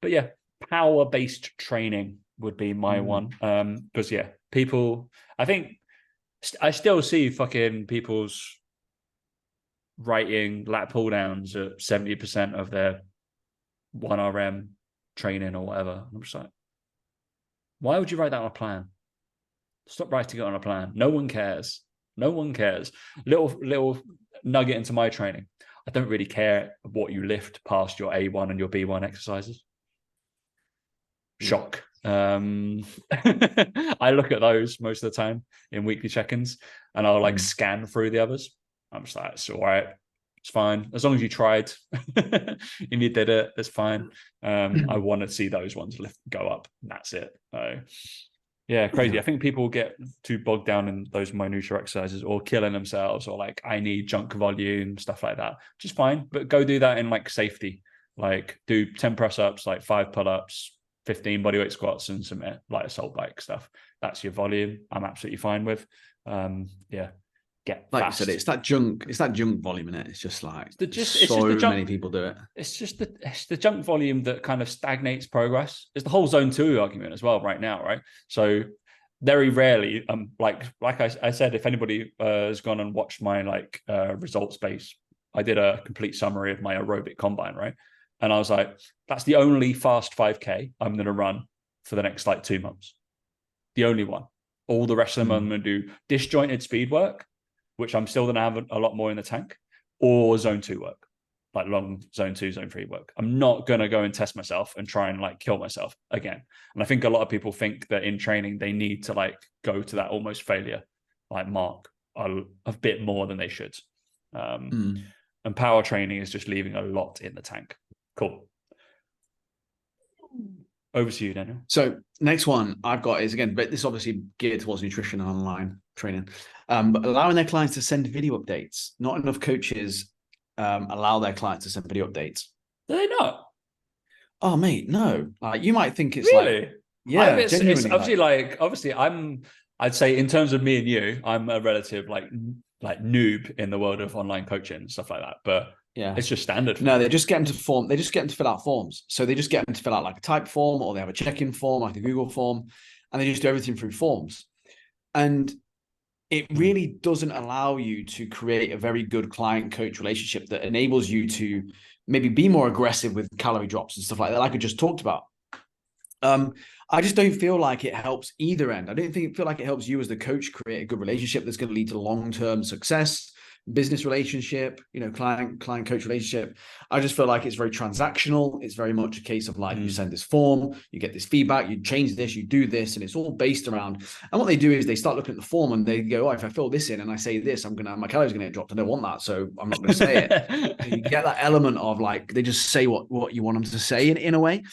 Speaker 1: But yeah, power-based training would be my one. Because yeah, people, I think I still see fucking people's writing lat pull downs at 70% of their 1RM training or whatever. I'm just like, why would you write that on a plan? Stop writing it on a plan. No one cares. No one cares. Little nugget into my training. I don't really care what you lift past your A1 and your B1 exercises. Shock. I look at those most of the time in weekly check-ins, and I'll like scan through the others. I'm just like, it's all right. It's fine. As long as you tried and you did it, it's fine. I want to see those ones go up. That's it. Yeah, crazy. I think people get too bogged down in those minutiae exercises or killing themselves or like, I need junk volume, stuff like that, which is fine. But go do that in like safety. Like do 10 press-ups, like 5 pull-ups, 15 bodyweight squats, and some light assault bike stuff. That's your volume. I'm absolutely fine with. Yeah. Get
Speaker 2: like
Speaker 1: fast.
Speaker 2: You said, it's that junk volume in it. It's just like many people do it.
Speaker 1: It's the junk volume that kind of stagnates progress. It's the whole zone 2 argument as well right now, right? So very rarely, like I said, if anybody has gone and watched my results base, I did a complete summary of my aerobic combine, right? And I was like, that's the only fast 5K I'm going to run for the next 2 months. The only one. All the rest of them I'm going to do disjointed speed work, which I'm still going to have a lot more in the tank, or zone 2 work, like long zone 2, zone 3 work. I'm not going to go and test myself and try and kill myself again. And I think a lot of people think that in training, they need to go to that almost failure mark a bit more than they should. And power training is just leaving a lot in the tank. Cool. Over to you, Daniel.
Speaker 2: So next one I've got is, again, but this is obviously geared towards nutrition and online training, but allowing their clients to send video updates. Not enough coaches allow their clients to send video updates.
Speaker 1: Do they not?
Speaker 2: Oh, mate, no. You might think it's
Speaker 1: really?
Speaker 2: Yeah,
Speaker 1: it's obviously I'd say in terms of me and you, I'm a relative noob in the world of online coaching and stuff like that. But yeah, it's just standard.
Speaker 2: No, they just get them to form. They just get them to fill out forms. So they just get them to fill out a type form, or they have a check-in form, like a Google form, and they just do everything through forms. And it really doesn't allow you to create a very good client-coach relationship that enables you to maybe be more aggressive with calorie drops and stuff like that, like I just talked about. I just don't feel like it helps either end. I don't feel like it helps you as the coach create a good relationship that's going to lead to long-term success, business relationship, client-coach relationship. I just feel like it's very transactional. It's very much a case of you send this form, you get this feedback, you change this, you do this, and it's all based around. And what they do is they start looking at the form and they go, if I fill this in and I say this, my calories are going to get dropped. I don't want that, so I'm not going to say it. You get that element of they just say what you want them to say in a way.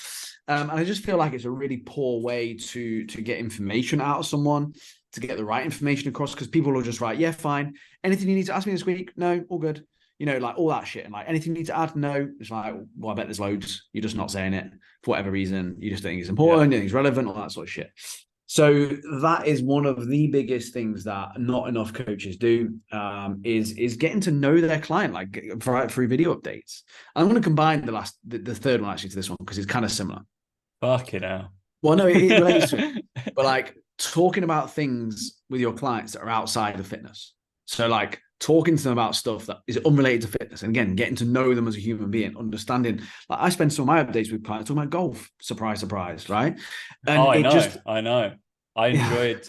Speaker 2: And I just feel like it's a really poor way to get information out of someone, to get the right information across, because people will just write, yeah, fine. Anything you need to ask me this week? No, all good. All that shit. And anything you need to add? No. It's well, I bet there's loads. You're just not saying it for whatever reason. You just don't think it's important, you think it's relevant, all that sort of shit. So that is one of the biggest things that not enough coaches do, is getting to know their client, through video updates. I'm going to combine the third one actually to this one, because it's kind of similar.
Speaker 1: Fucking hell.
Speaker 2: Well, no, it relates to it. But talking about things with your clients that are outside of fitness. So talking to them about stuff that is unrelated to fitness. And again, getting to know them as a human being, understanding. I spend some of my updates with clients talking about golf. Surprise, surprise, right? And
Speaker 1: I know. I enjoyed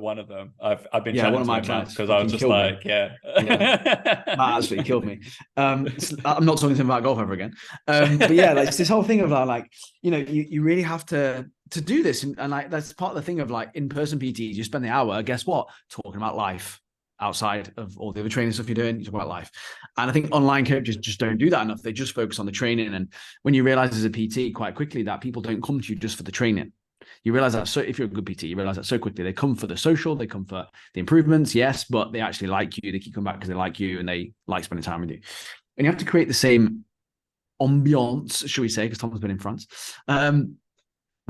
Speaker 1: one of them. I've been chatting
Speaker 2: one of my
Speaker 1: to
Speaker 2: clients
Speaker 1: because I was just
Speaker 2: that absolutely killed me. I'm not talking to him about golf ever again. But yeah, it's this whole thing of you really have to do this, and that's part of the thing of in-person PTs. You spend the hour, guess what, talking about life outside of all the other training stuff you're doing. You talk about life, and I think online coaches just don't do that enough. They just focus on the training, and when you realize as a PT quite quickly that people don't come to you just for the training. You realize that so if you're a good PT, you realize that so quickly. They come for the social, they come for the improvements, yes, but they actually like you. They keep coming back because they like you and they like spending time with you. And you have to create the same ambiance, should we say, because Tom's been in France.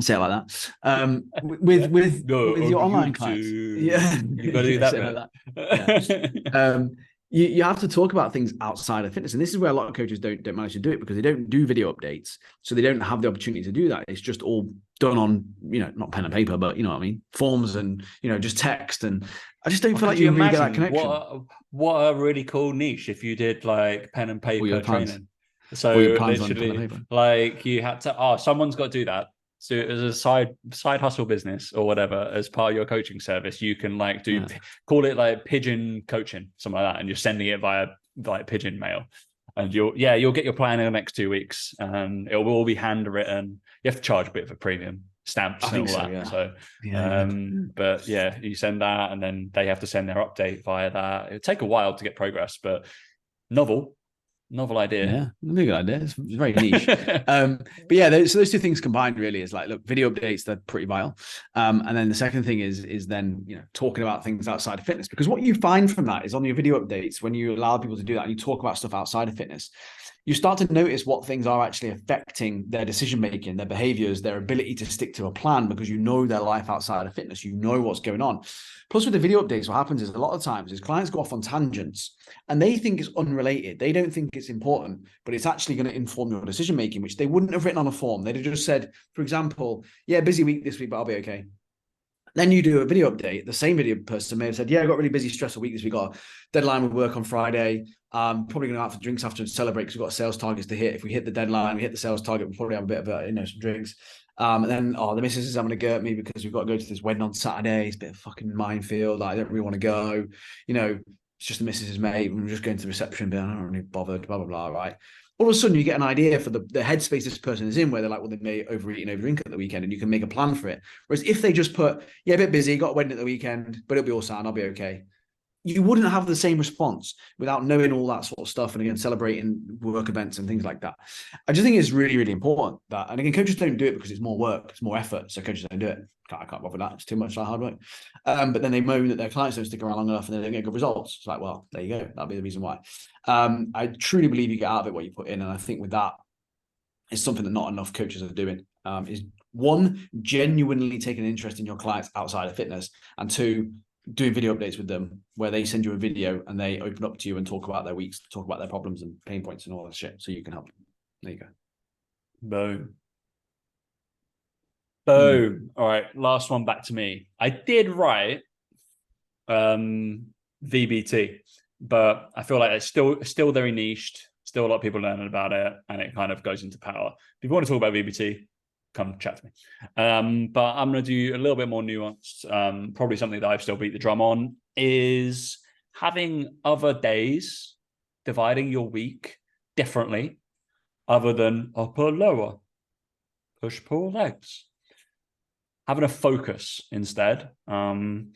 Speaker 2: Say it like that. With your online clients. Yeah.
Speaker 1: You gotta do that,
Speaker 2: like that. You have to talk about things outside of fitness. And this is where a lot of coaches don't manage to do it, because they don't do video updates. So they don't have the opportunity to do that. It's just all done on, not pen and paper, but you know what I mean? Forms and, just text. And I just don't feel like you really get that connection.
Speaker 1: What a really cool niche if you did like pen and paper training. So literally like you had to, someone's got to do that. So as a side hustle business or whatever, as part of your coaching service, you can like call it like pigeon coaching, something like that, and you're sending it via like pigeon mail. And you'll get your plan in the next 2 weeks, and it will all be handwritten. You have to charge a bit of a premium, stamps and all that. Yeah. So, but yeah, you send that, and then they have to send their update via that. It'll take a while to get progress, but novel idea.
Speaker 2: Yeah, a good idea. It's very niche. But yeah, so those two things combined really is like, look, video updates, they're pretty vital. And then the second thing is then, talking about things outside of fitness, because what you find from that is on your video updates, when you allow people to do that and you talk about stuff outside of fitness, you start to notice what things are actually affecting their decision-making, their behaviors, their ability to stick to a plan, because you know their life outside of fitness, you know what's going on. Plus with the video updates, what happens is a lot of times is clients go off on tangents and they think it's unrelated. They don't think it's important, but it's actually going to inform your decision-making, which they wouldn't have written on a form. They'd have just said, for example, busy week this week, but I'll be okay. Then you do a video update. The same video person may have said, I got really busy, stressful week this week. Got a deadline with work on Friday. Probably going to go out for drinks after and celebrate because we've got sales targets to hit. If we hit the deadline, we hit the sales target, we'll probably have a bit of some drinks. And then, the missus is having to go at me because we've got to go to this wedding on Saturday. It's a bit of a fucking minefield. I don't really want to go. It's just the missus's mate. We're just going to the reception, but I'm not really bothered, blah, blah, blah, right? All of a sudden you get an idea for the headspace this person is in, where they're like, well, they may overeat and overdrink at the weekend, and you can make a plan for it. Whereas if they just put, a bit busy, got a wedding at the weekend, but it'll be all sound, I'll be okay, you wouldn't have the same response without knowing all that sort of stuff. And again, celebrating work events and things like that. I just think it's really, really important that, and again, coaches don't do it because it's more work, it's more effort. So coaches don't do it. I can't bother that. It's too much like hard work. But then they moan that their clients don't stick around long enough and they don't get good results. It's like, well, there you go. That'll be the reason why. I truly believe you get out of it what you put in. And I think with that, it's something that not enough coaches are doing. Is one, genuinely taking an interest in your clients outside of fitness, and two, doing video updates with them where they send you a video and they open up to you and talk about their weeks, talk about their problems and pain points and all that shit, so you can help them. There you go.
Speaker 1: Boom. All right, last one back to me. I did write VBT, but I feel like it's still very niched, still a lot of people learning about it, and it kind of goes into power. If you want to talk about VBT, come chat to me. But I'm going to do a little bit more nuanced. Probably something that I've still beat the drum on is having other days, dividing your week differently, other than upper, lower, push, pull, legs. Having a focus instead, and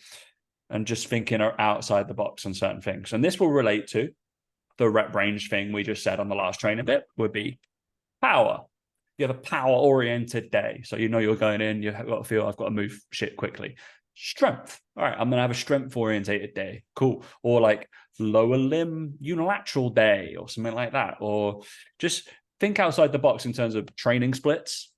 Speaker 1: just thinking outside the box on certain things. And this will relate to the rep range thing we just said on the last training bit, would be power. You have a power-oriented day. So you're going in, you've got to feel I've got to move shit quickly. Strength. All right, I'm going to have a strength-oriented day. Cool. Or like lower limb unilateral day or something like that. Or just think outside the box in terms of training splits.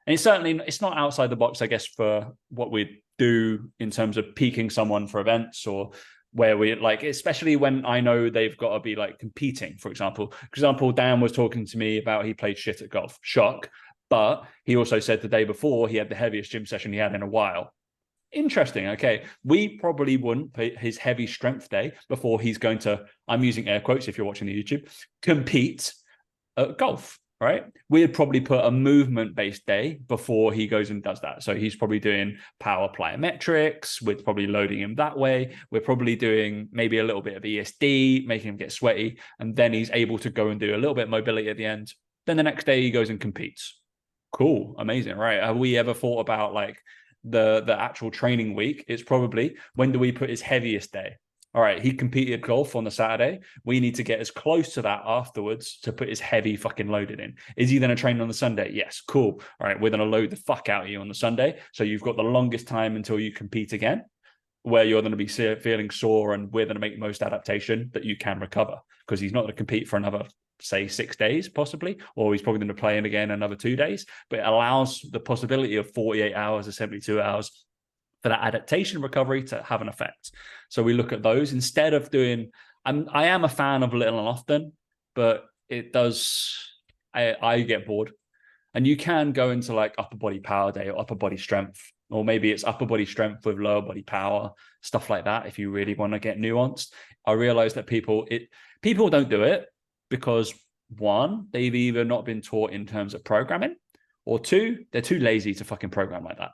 Speaker 1: And it's not outside the box, I guess, for what we do in terms of peaking someone for events, or where we like, especially when I know they've got to be like competing, for example. For example, Dan was talking to me about he played shit at golf. Shock. But he also said the day before he had the heaviest gym session he had in a while. Interesting. Okay. We probably wouldn't put his heavy strength day before he's going to, I'm using air quotes if you're watching the YouTube, compete at golf. Right, we'd probably put a movement-based day before he goes and does that. So he's probably doing power plyometrics. We're probably loading him that way. We're probably doing maybe a little bit of ESD, making him get sweaty, and then he's able to go and do a little bit of mobility at the end. Then the next day he goes and competes. Cool, amazing, right? Have we ever thought about like the actual training week? It's probably, when do we put his heaviest day? all right, he competed golf on the Saturday. We need to get as close to that afterwards to put his heavy fucking loaded in. Is he going to train on the Sunday? Yes, cool. All right, we're going to load the fuck out of you on the Sunday. So you've got the longest time until you compete again, where you're going to be feeling sore, and we're going to make the most adaptation that you can recover, because he's not going to compete for another, say, 6 days possibly, or he's probably going to play in again another 2 days. But it allows the possibility of 48 hours or 72 hours for that adaptation recovery to have an effect. So we look at those instead of doing. I am a fan of little and often, but it does. I get bored, and you can go into like upper body power day or upper body strength, or maybe it's upper body strength with lower body power, stuff like that. If you really want to get nuanced, I realize that people don't do it because, one, they've either not been taught in terms of programming, or two, they're too lazy to fucking program like that.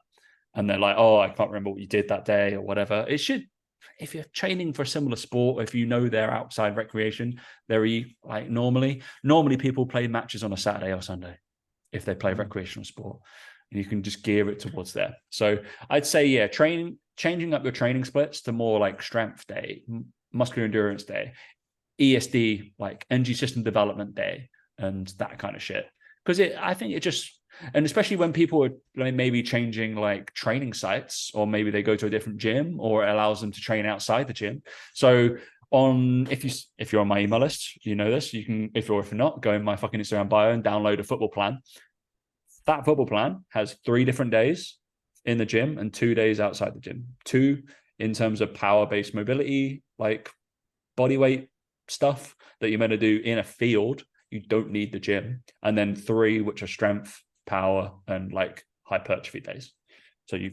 Speaker 1: And they're like, oh, I can't remember what you did that day or whatever. It should, if you're training for a similar sport, if you know they're outside recreation, very like normally people play matches on a Saturday or Sunday if they play recreational sport, and you can just gear it towards there. So I'd say, yeah, changing up your training splits to more like strength day, muscular endurance day, ESD, like energy system development day, and that kind of shit. Because I think it just, and especially when people are maybe changing like training sites, or maybe they go to a different gym, or it allows them to train outside the gym. So if you're on my email list, you know this, you can, if you're not, go in my fucking Instagram bio and download a football plan. That football plan has 3 different days in the gym and 2 days outside the gym. 2 in terms of power-based mobility, like body weight stuff that you're meant to do in a field. You don't need the gym. And then 3, which are strength, power, and like hypertrophy days. So you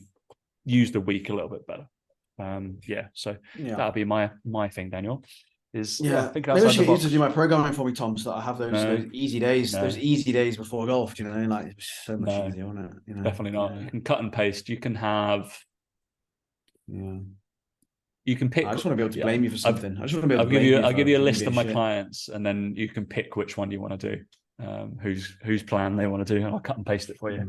Speaker 1: use the week a little bit better. So that'll be my thing, Daniel.
Speaker 2: Think maybe I should get you to do my programming for me, Tom, so that I have those easy days, those easy days before golf. Do you know what I mean? Like, it's so much easier, isn't it? You know?
Speaker 1: Definitely not. You can cut and paste. You can have.
Speaker 2: Yeah.
Speaker 1: You can pick.
Speaker 2: I just want to be able to blame you for something. I just want to be able to
Speaker 1: blame
Speaker 2: you.
Speaker 1: I'll give you a list of my clients, and then you can pick which one you want to do. Whose plan they want to do, and I'll cut and paste it for you.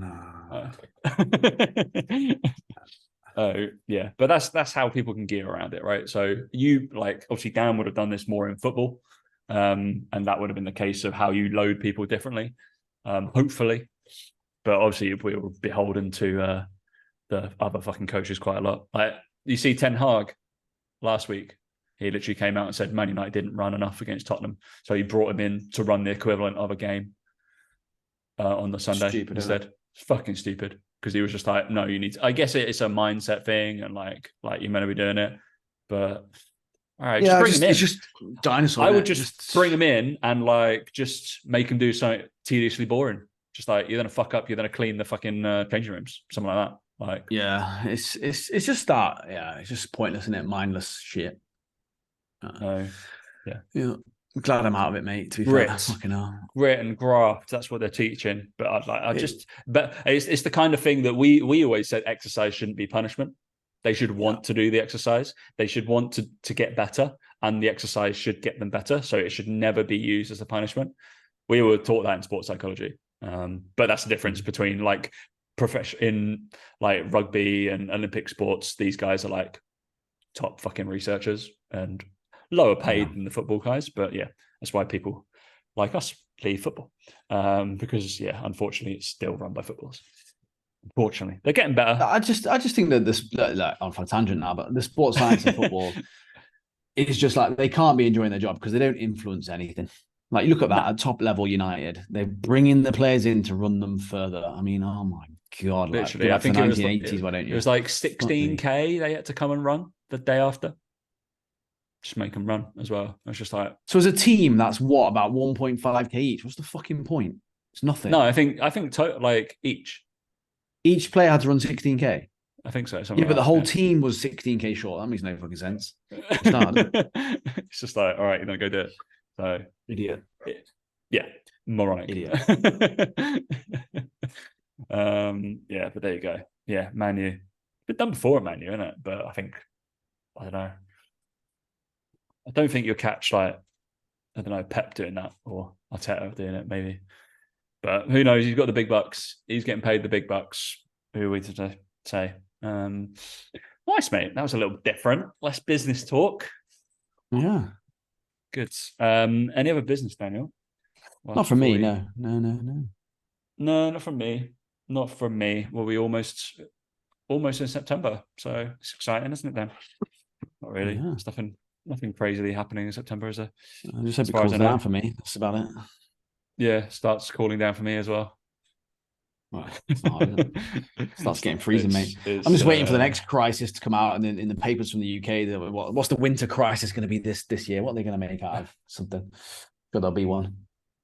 Speaker 1: Oh yeah, but that's how people can gear around it, right? So you, like, obviously Dan would have done this more in football, and that would have been the case of how you load people differently, hopefully. But obviously we were beholden to the other fucking coaches quite a lot. Like, you see Ten Hag last week, he literally came out and said Man United didn't run enough against Tottenham, so he brought him in to run the equivalent of a game on the Sunday instead. It's fucking stupid, because he was just like, no, you need to, I guess it's a mindset thing, and like you're meant to be doing it, but all right, just bring him in.
Speaker 2: It's just dinosaur.
Speaker 1: I would just bring him in and like just make him do something tediously boring. Just like, you're gonna fuck up, you're gonna clean the fucking changing rooms, something like that. Like,
Speaker 2: yeah, it's just that. Yeah, it's just pointless, isn't it? Mindless shit. Yeah. I'm glad I'm out of it, mate. To be fair, fucking hell.
Speaker 1: Grit and graft. That's what they're teaching. But but it's the kind of thing that we always said exercise shouldn't be punishment. They should want to do the exercise. They should want to get better, and the exercise should get them better. So it should never be used as a punishment. We were taught that in sports psychology. But that's the difference between like in like rugby and Olympic sports. These guys are like top fucking researchers and lower paid than the football guys, but yeah, that's why people like us leave football, because unfortunately it's still run by footballers. Unfortunately, they're getting better.
Speaker 2: I just think that this, like, I'm on a tangent now, but the sports science of football is just like, they can't be enjoying their job because they don't influence anything. Like, you look at that at top level United, they're bringing the players in to run them further. I mean, oh my god,
Speaker 1: literally,
Speaker 2: like, I think it was 1980s. Why don't you?
Speaker 1: It was like 16K they had to come and run the day after. Just make them run as well. It's just like,
Speaker 2: so as a team, that's what, about 1.5K each. What's the fucking point? It's nothing.
Speaker 1: No, I think like
Speaker 2: each player had to run 16K.
Speaker 1: I think so.
Speaker 2: Yeah, but the whole team was 16K short. That makes no fucking sense.
Speaker 1: It's just like, all right, you're gonna go do it. So
Speaker 2: idiot.
Speaker 1: Yeah, moronic.
Speaker 2: Idiot.
Speaker 1: But there you go. Yeah, Man U. Been done before at Man U, isn't it? But I don't know. I don't think you'll catch, like, I don't know, Pep doing that, or Arteta doing it, maybe. But who knows? He's got the big bucks. He's getting paid the big bucks. Who are we to say? Nice, mate. That was a little different. Less business talk.
Speaker 2: Yeah.
Speaker 1: Good. Any other business, Daniel?
Speaker 2: Not from me. No.
Speaker 1: No, not from me. Not from me. Well, we almost in September, so it's exciting, isn't it? Then, not really.
Speaker 2: Yeah.
Speaker 1: There's nothing crazily happening in September, is there?
Speaker 2: I just hope it cools down for me. That's about it.
Speaker 1: Yeah, starts cooling down for me as well.
Speaker 2: Well, it's not hard, is it? Starts getting freezing, mate. I'm just waiting for the next crisis to come out, and in the papers from the UK, what's the winter crisis going to be this year? What are they going to make out of something? Could there be one?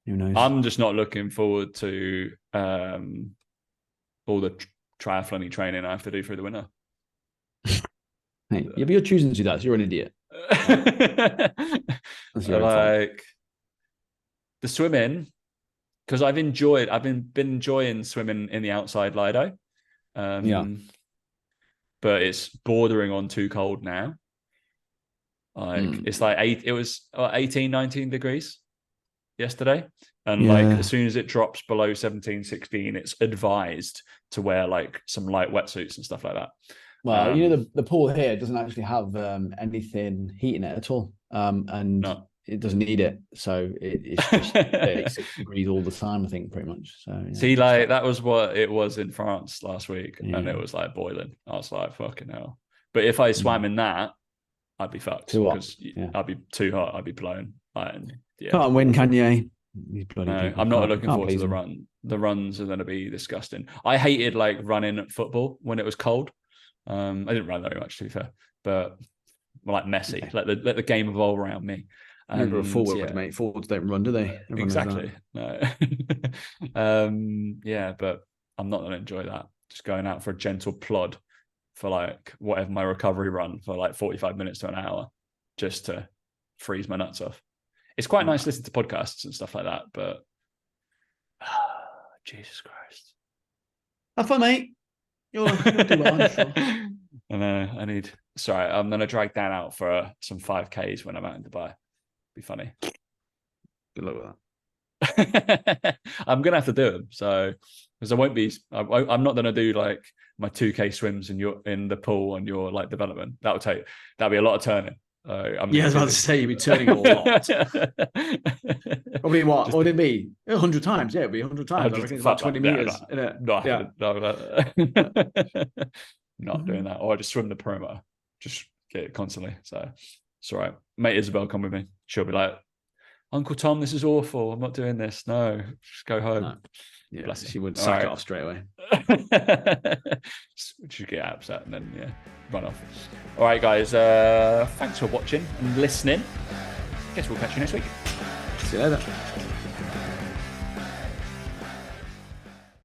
Speaker 2: Who knows?
Speaker 1: I'm just not looking forward to all the triathlon training I have to do through the winter.
Speaker 2: Hey, yeah, but you're choosing to do that, so you're an idiot.
Speaker 1: That's your like the swimming, because I've been enjoying swimming in the outside Lido.
Speaker 2: Yeah.
Speaker 1: But it's bordering on too cold now. Like it's like it was 18, 19 degrees yesterday. And like as soon as it drops below 17, 16, it's advised to wear like some light wetsuits and stuff like that.
Speaker 2: Well, the pool here doesn't actually have anything heat in it at all. And it doesn't need it. So it's just 36 degrees all the time, I think, pretty much. So yeah,
Speaker 1: see, like that was what it was in France last week, and it was like boiling. I was like, fucking hell. But if I swam in that, I'd be fucked because I'd be too hot. I'd be blown.
Speaker 2: Can't win, can you?
Speaker 1: No, I'm not looking forward to the run. The runs are going to be disgusting. I hated like running at football when it was cold. I didn't run very much, to be fair, but like messy. Let the game evolve around me.
Speaker 2: Remember a forward, mate. Forwards don't run, do they?
Speaker 1: Everyone exactly. No. Yeah, but I'm not going to enjoy that. Just going out for a gentle plod for like whatever my recovery run for like 45 minutes to an hour, just to freeze my nuts off. It's quite nice to listen to podcasts and stuff like that, but Jesus Christ.
Speaker 2: Have fun, mate. You'll do well, I'm sure.
Speaker 1: I know. Sorry, I'm going to drag Dan out for some 5Ks when I'm out in Dubai. Be funny.
Speaker 2: Good luck with
Speaker 1: that. I'm going to have to do them. So, because I'm not going to do like my 2K swims in the pool on your like development. That'll be a lot of turning.
Speaker 2: I was about to say you'd be turning a lot. Probably what? What would it be? 100 times. Yeah, it'd be 100 times. I reckon it's about 20 meters.
Speaker 1: Not doing that. Or I just swim the perimeter. Just get it constantly. So it's all right. Mate Isabel, come with me. She'll be like, Uncle Tom, this is awful. I'm not doing this. No, just go home. No.
Speaker 2: Yeah, she would sack it off straight away.
Speaker 1: She'd get upset and then run off. All right, guys. Thanks for watching and listening. Guess we'll catch you next week.
Speaker 2: See you later.